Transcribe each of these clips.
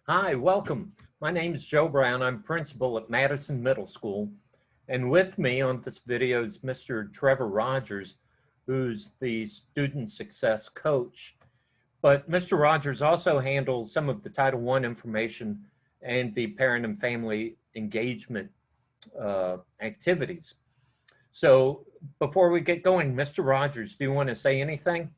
Hi, welcome. My name is Joe Brown. I'm principal at Madison Middle School. And with me on this video is Mr. Trevor Rogers, who's the student success coach. But Mr. Rogers also handles some of the Title I information and the parent and family engagement activities. So before we get going, Mr. Rogers, do you want to say anything?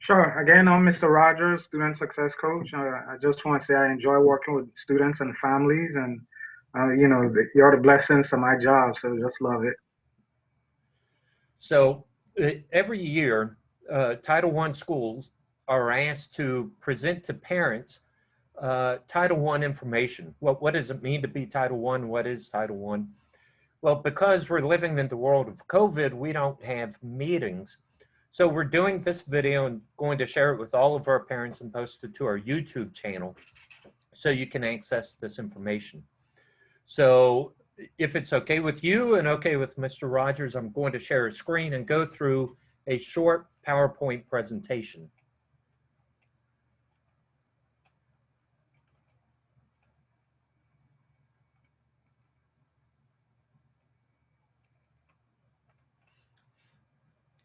Sure. Again, I'm Mr. Rogers, student success coach. I just want to say I enjoy working with students and families, and you're the blessings to my job. So just love it. So every year, Title I schools are asked to present to parents Title I information. What does it mean to be Title I? What is Title I? Well, because we're living in the world of COVID, we don't have meetings. So we're doing this video and going to share it with all of our parents and post it to our YouTube channel so you can access this information. So if it's okay with you and okay with Mr. Rogers, I'm going to share a screen and go through a short PowerPoint presentation.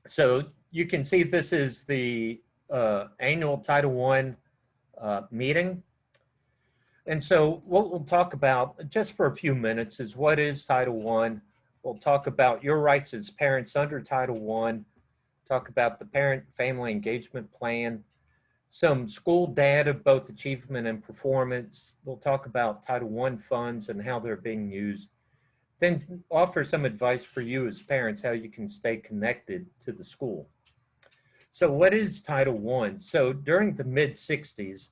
So you can see this is the annual Title I meeting. And so what we'll talk about just for a few minutes is what is Title I. We'll talk about your rights as parents under Title I, talk about the parent-family engagement plan, some school data, both achievement and performance. We'll talk about Title I funds and how they're being used. Then offer some advice for you as parents, how you can stay connected to the school. So what is Title I? So during the mid-60s,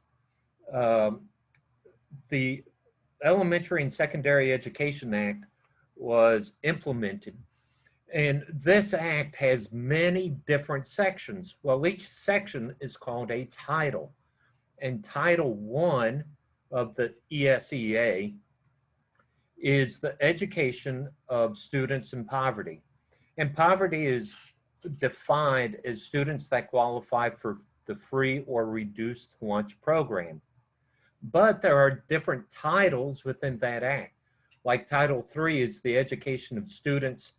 the Elementary and Secondary Education Act was implemented. And this act has many different sections. Well, each section is called a title. And Title I of the ESEA is the education of students in poverty. And poverty is defined as students that qualify for the free or reduced lunch program. But there are different titles within that act. Like Title III is the education of students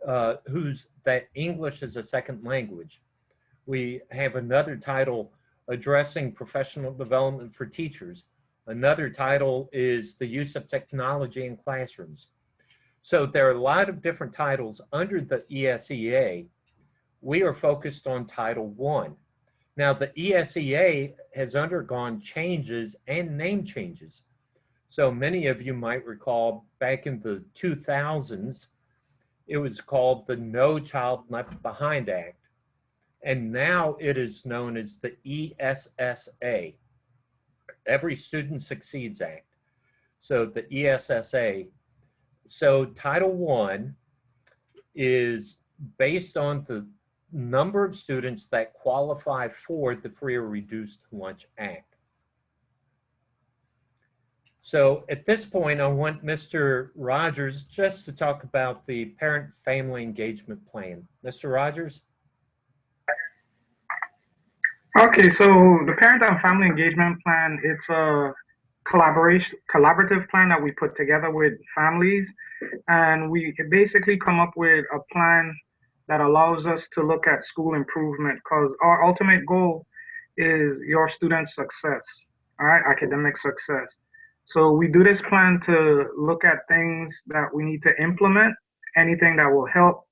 that English is a second language. We have another title addressing professional development for teachers. Another title is the use of technology in classrooms. So there are a lot of different titles under the ESEA. We are focused on Title I. Now, the ESEA has undergone changes and name changes. So many of you might recall back in the 2000s, it was called the No Child Left Behind Act. And now it is known as the ESSA, Every Student Succeeds Act. So the ESSA. So Title I is based on the number of students that qualify for the Free or Reduced Lunch Act. So at this point, I want Mr. Rogers just to talk about the parent-family engagement plan. Mr. Rogers? Okay, so the parent and family engagement plan, it's a collaborative plan that we put together with families, and we basically come up with a plan that allows us to look at school improvement because our ultimate goal is your student's success, all right, academic success. So we do this plan to look at things that we need to implement, anything that will help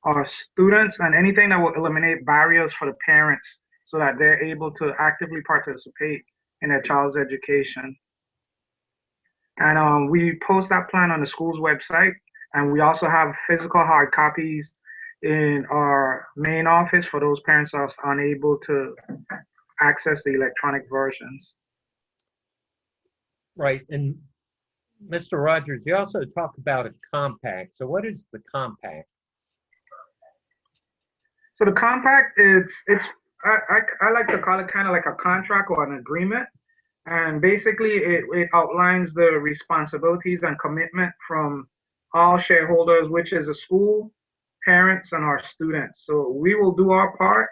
our students, and anything that will eliminate barriers for the parents so that they're able to actively participate in their child's education. And we post that plan on the school's website, and we also have physical hard copies in our main office for those parents that are unable to access the electronic versions. Right, and Mr. Rogers, you also talk about a compact. So what is the compact? So the compact, I like to call it kind of like a contract or an agreement. And basically, it outlines the responsibilities and commitment from all shareholders, which is the school, parents, and our students. So we will do our part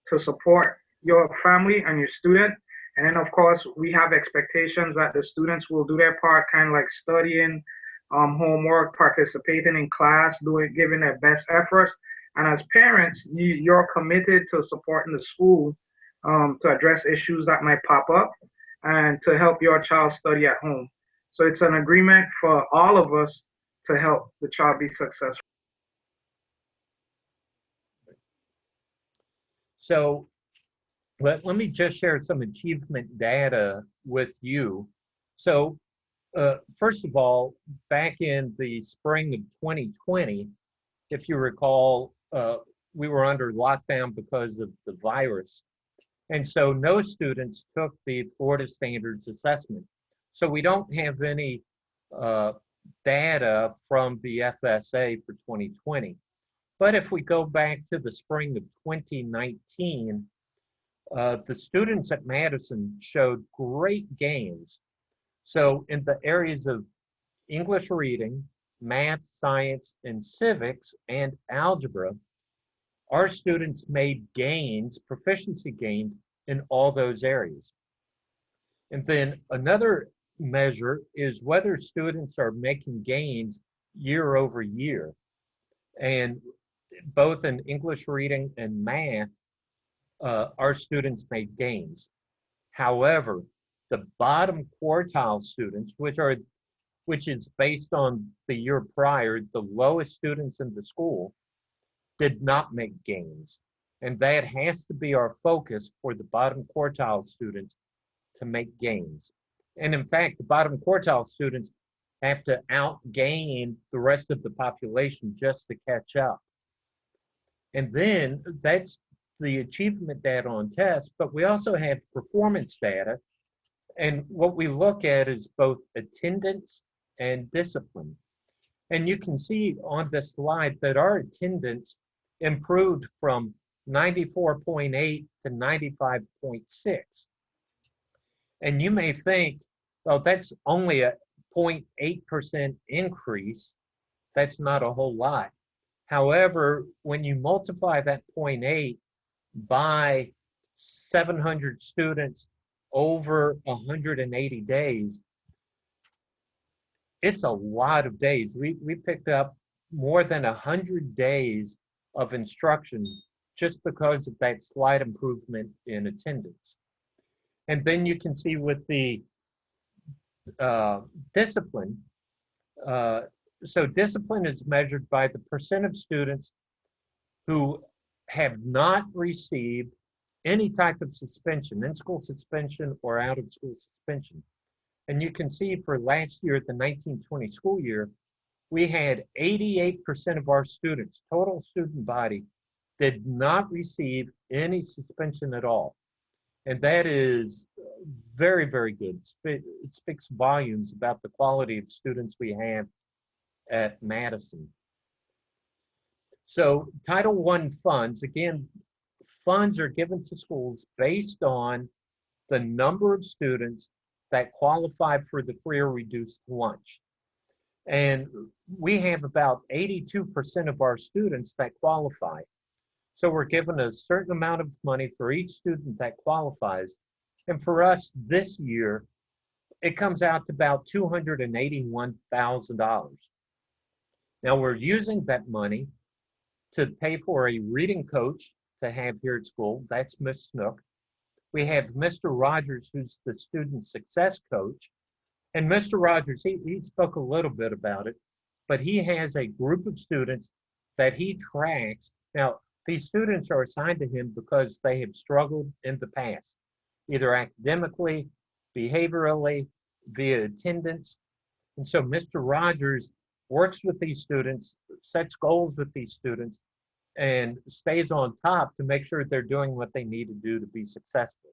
to support your family and your student, And then, of course, we have expectations that the students will do their part, kind of like studying, homework, participating in class, doing, giving their best efforts. And as parents, you're committed to supporting the school to address issues that might pop up and to help your child study at home. So it's an agreement for all of us to help the child be successful. So let me just share some achievement data with you. So first of all, back in the spring of 2020, if you recall, we were under lockdown because of the virus. And so no students took the Florida Standards Assessment. So we don't have any data from the FSA for 2020. But if we go back to the spring of 2019, the students at Madison showed great gains. So in the areas of English reading, math, science, and civics, and algebra, our students made gains, proficiency gains in all those areas. And then another measure is whether students are making gains year over year. And both in English reading and math, our students made gains. However, the bottom quartile students, which is based on the year prior, the lowest students in the school, did not make gains. And that has to be our focus for the bottom quartile students to make gains. And in fact, the bottom quartile students have to outgain the rest of the population just to catch up. And then that's the achievement data on tests, but we also have performance data. And what we look at is both attendance and discipline. And you can see on this slide that our attendance improved from 94.8 to 95.6. And you may think, well, that's only a 0.8% increase. That's not a whole lot. However, when you multiply that 0.8 by 700 students over 180 days, it's a lot of days. We picked up more than 100 days of instruction just because of that slight improvement in attendance. And then you can see with the discipline, so discipline is measured by the percent of students who have not received any type of suspension, in-school suspension or out-of-school suspension. And you can see for last year, the 1920 school year, we had 88% of our students, total student body, did not receive any suspension at all. And that is very, very good. It speaks volumes about the quality of students we have at Madison. So Title I funds, again, funds are given to schools based on the number of students that qualify for the free or reduced lunch. And we have about 82% of our students that qualify. So we're given a certain amount of money for each student that qualifies. And for us this year, it comes out to about $281,000. Now we're using that money to pay for a reading coach to have here at school. That's Miss Snook. We have Mr. Rogers, who's the student success coach. And Mr. Rogers, he spoke a little bit about it, but he has a group of students that he tracks. Now, these students are assigned to him because they have struggled in the past, either academically, behaviorally, via attendance. And so Mr. Rogers works with these students, sets goals with these students, and stays on top to make sure they're doing what they need to do to be successful.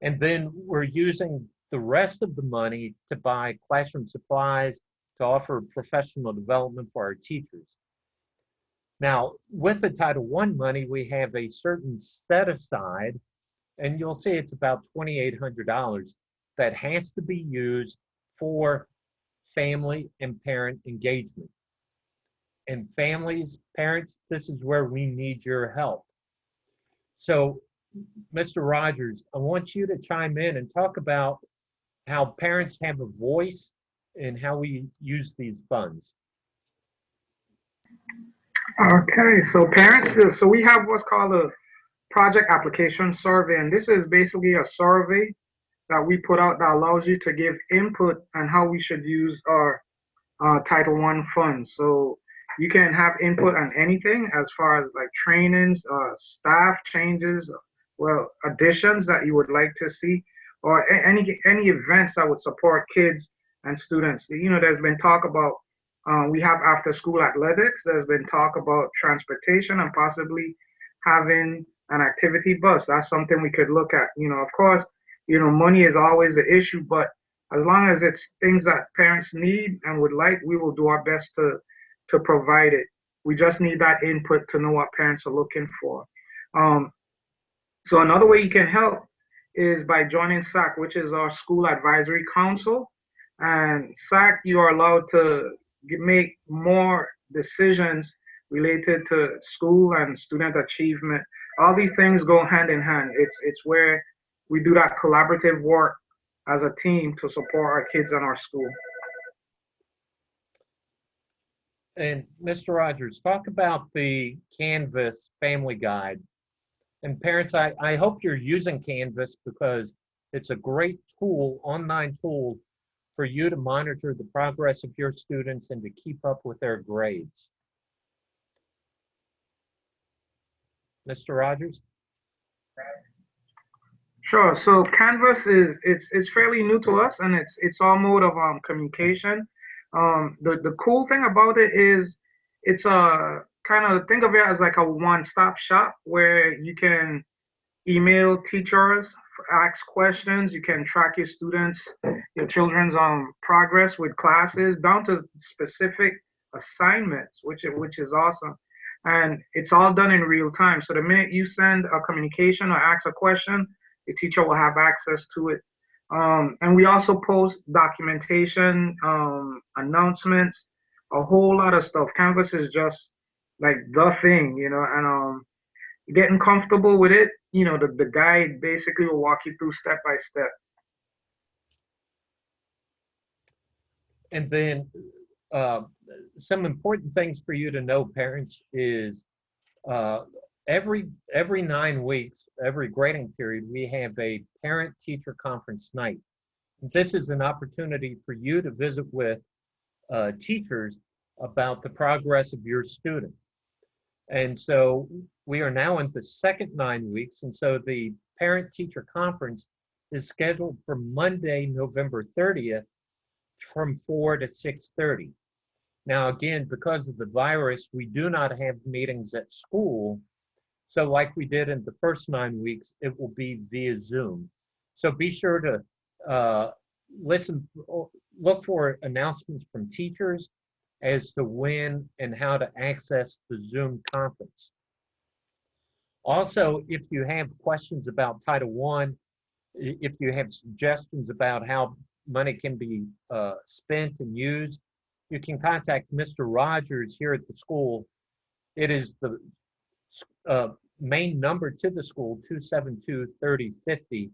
And then we're using the rest of the money to buy classroom supplies, to offer professional development for our teachers. Now, with the Title I money, we have a certain set aside, and you'll see it's about $2,800 that has to be used for family and parent engagement. And families, parents, this is where we need your help. So Mr. Rogers, I want you to chime in and talk about how parents have a voice in how we use these funds. Okay, so parents, so we have what's called a project application survey, and this is basically a survey that we put out that allows you to give input on how we should use our Title One funds. So you can have input on anything as far as like trainings, staff changes, well, additions that you would like to see, or any events that would support kids and students. You know, there's been talk about we have after school athletics. There's been talk about transportation and possibly having an activity bus. That's something we could look at. You know, of course, you know, money is always the issue, but as long as it's things that parents need and would like, we will do our best to provide it. We just need that input to know what parents are looking for. Um, so another way you can help is by joining SAC, which is our School Advisory Council. And SAC, you are allowed to make more decisions related to school and student achievement. All these things go hand in hand. It's where we do that collaborative work as a team to support our kids and our school. And Mr. Rogers, talk about the Canvas Family Guide. And parents, I hope you're using Canvas because it's a great tool, online tool, for you to monitor the progress of your students and to keep up with their grades. Mr. Rogers? Sure. So Canvas is it's fairly new to us, and it's our mode of communication. The cool thing about it is it's a kind of think of it as like a one-stop shop where you can email teachers, ask questions, you can track your students, your children's progress with classes down to specific assignments, which is awesome. And it's all done in real time. So the minute you send a communication or ask a question, the teacher will have access to it. And we also post documentation, announcements, a whole lot of stuff. Canvas is just like the thing, you know, and getting comfortable with it, you know, the guide basically will walk you through step by step. And then uh, some important things for you to know, parents, is uh, every 9 weeks, every grading period, we have a parent-teacher conference night. This is an opportunity for you to visit with teachers about the progress of your student. And so we are now in the second 9 weeks, and so the parent-teacher conference is scheduled for Monday, November 30th from 4 to 6:30. Now, again, because of the virus, we do not have meetings at school. So like we did in the first 9 weeks, it will be via Zoom. So be sure to look for announcements from teachers as to when and how to access the Zoom conference. Also, if you have questions about Title I, if you have suggestions about how money can be spent and used, you can contact Mr. Rogers here at the school. It is the main number to the school, 272-3050,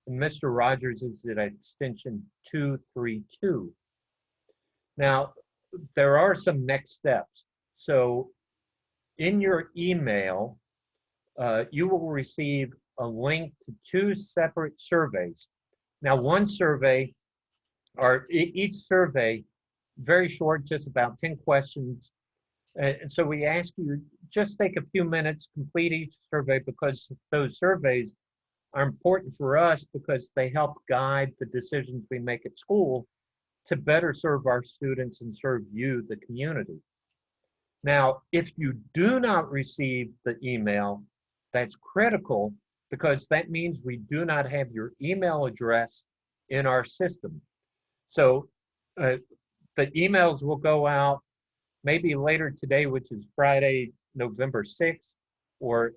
and Mr. Rogers is at extension 232. Now, there are some next steps. So in your email, you will receive a link to 2 separate surveys. Now, one survey, or each survey, very short, just about 10 questions. And so we ask you, just take a few minutes, complete each survey, because those surveys are important for us because they help guide the decisions we make at school to better serve our students and serve you, the community. Now, if you do not receive the email, that's critical because that means we do not have your email address in our system. So the emails will go out maybe later today, which is Friday, November 6th, or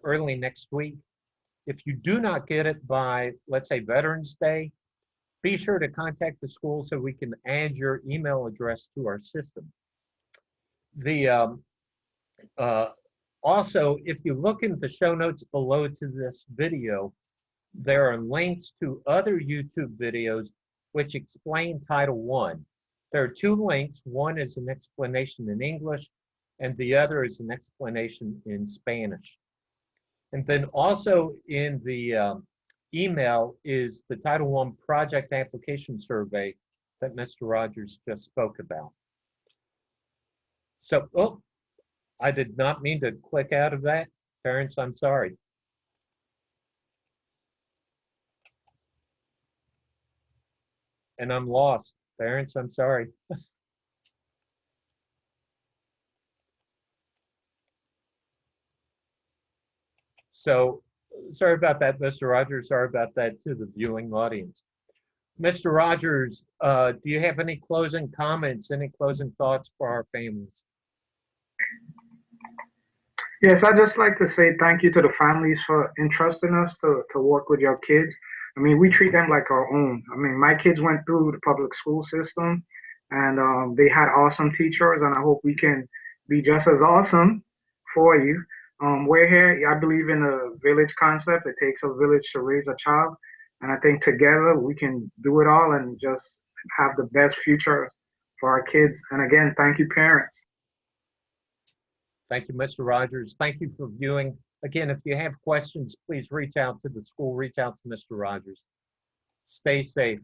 early next week. If you do not get it by, let's say, Veterans Day, be sure to contact the school so we can add your email address to our system. The Also, if you look in the show notes below to this video, there are links to other YouTube videos which explain Title I. There are two links. One is an explanation in English, and the other is an explanation in Spanish. And then also in the email is the Title I project application survey that Mr. Rogers just spoke about. So, oh, I did not mean to click out of that. Parents, I'm sorry. And I'm lost. Parents, I'm sorry. So, sorry about that, Mr. Rogers. Sorry about that to the viewing audience. Mr. Rogers, do you have any closing comments, any closing thoughts for our families? Yes, I'd just like to say thank you to the families for entrusting us to work with your kids. I mean, we treat them like our own. I mean, my kids went through the public school system and they had awesome teachers, and I hope we can be just as awesome for you. We're here, I believe in a village concept. It takes a village to raise a child. And I think together we can do it all and just have the best future for our kids. And again, thank you, parents. Thank you, Mr. Rogers. Thank you for viewing. Again, if you have questions, please reach out to the school, reach out to Mr. Rogers. Stay safe.